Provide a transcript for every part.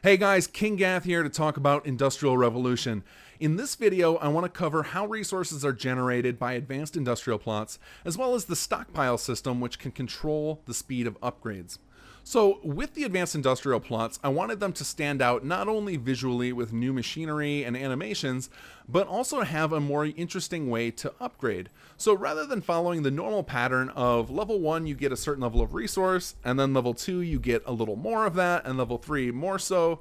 Hey guys, kinggath here to talk about Industrial Revolution. In this video, I want to cover how resources are generated by advanced industrial plots, as well as the stockpile system which can control the speed of upgrades. So with the advanced industrial plots, I wanted them to stand out not only visually with new machinery and animations, but also have a more interesting way to upgrade. So rather than following the normal pattern of level 1 you get a certain level of resource, and then level 2 you get a little more of that, and level 3 more so,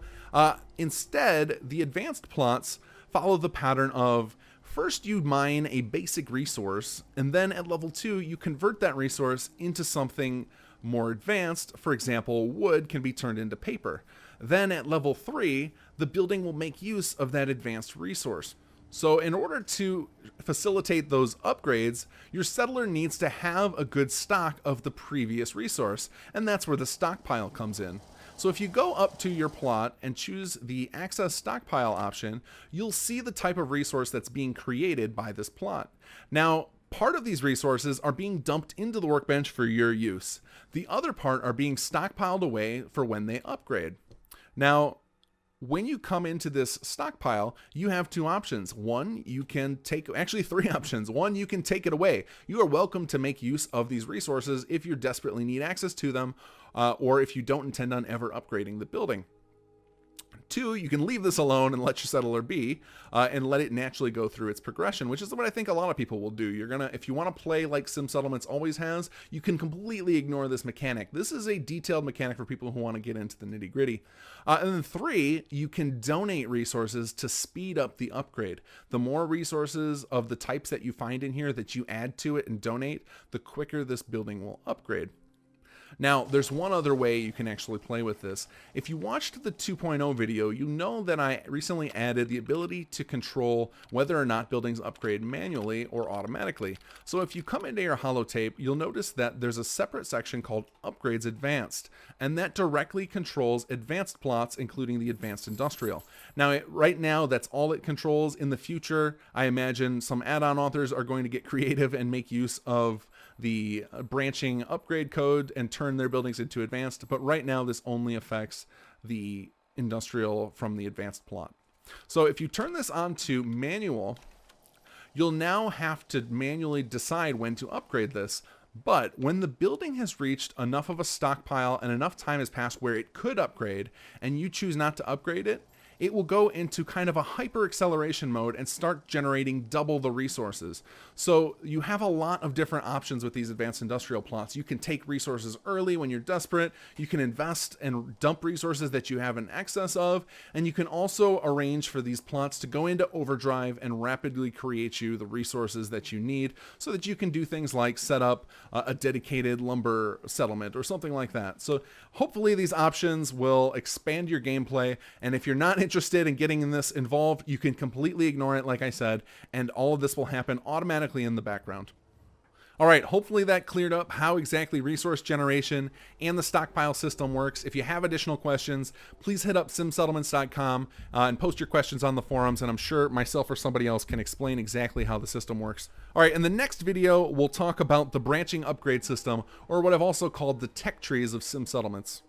instead the advanced plots follow the pattern of first you mine a basic resource, and then at level 2 you convert that resource into something more advanced. For example, wood can be turned into paper. Then at level 3, the building will make use of that advanced resource. So in order to facilitate those upgrades, your settler needs to have a good stock of the previous resource, and that's where the stockpile comes in. So if you go up to your plot and choose the Access Stockpile option, you'll see the type of resource that's being created by this plot. Now, part of these resources are being dumped into the workbench for your use. The other part are being stockpiled away for when they upgrade. Now, when you come into this stockpile, you have two options. One, you can take, actually three options. One, you can take it away. You are welcome to make use of these resources if you desperately need access to them, or if you don't intend on ever upgrading the building. Two, you can leave this alone and let your settler be, and let it naturally go through its progression, which is what I think a lot of people will do. You're gonna, if you want to play like Sim Settlements always has, you can completely ignore this mechanic. This is a detailed mechanic for people who want to get into the nitty gritty. And then three, you can donate resources to speed up the upgrade. The more resources of the types that you find in here that you add to it and donate, the quicker this building will upgrade. Now, there's one other way you can actually play with this. If you watched the 2.0 video, you know that I recently added the ability to control whether or not buildings upgrade manually or automatically. So if you come into your holotape, you'll notice that there's a separate section called Upgrades Advanced, and that directly controls advanced plots, including the advanced industrial. Now, right now, that's all it controls. In the future, I imagine some add-on authors are going to get creative and make use of the branching upgrade code and turn their buildings into advanced, but right now this only affects the industrial from the advanced plot. So if you turn this on to manual, you'll now have to manually decide when to upgrade this. But when the building has reached enough of a stockpile and enough time has passed where it could upgrade, and you choose not to upgrade it, it will go into kind of a hyper acceleration mode and start generating double the resources. So you have a lot of different options with these advanced industrial plots. You can take resources early when you're desperate. You can invest and dump resources that you have in excess of. And you can also arrange for these plots to go into overdrive and rapidly create you the resources that you need so that you can do things like set up a dedicated lumber settlement or something like that. So hopefully these options will expand your gameplay. And if you're not interested in getting in this involved, you can completely ignore it, like I said, and all of this will happen automatically in the background. All right, hopefully that cleared up how exactly resource generation and the stockpile system works. If you have additional questions, please hit up simsettlements.com and post your questions on the forums, and I'm sure myself or somebody else can explain exactly how the system works. All right, in the next video, we'll talk about the branching upgrade system, or what I've also called the tech trees of Sim Settlements.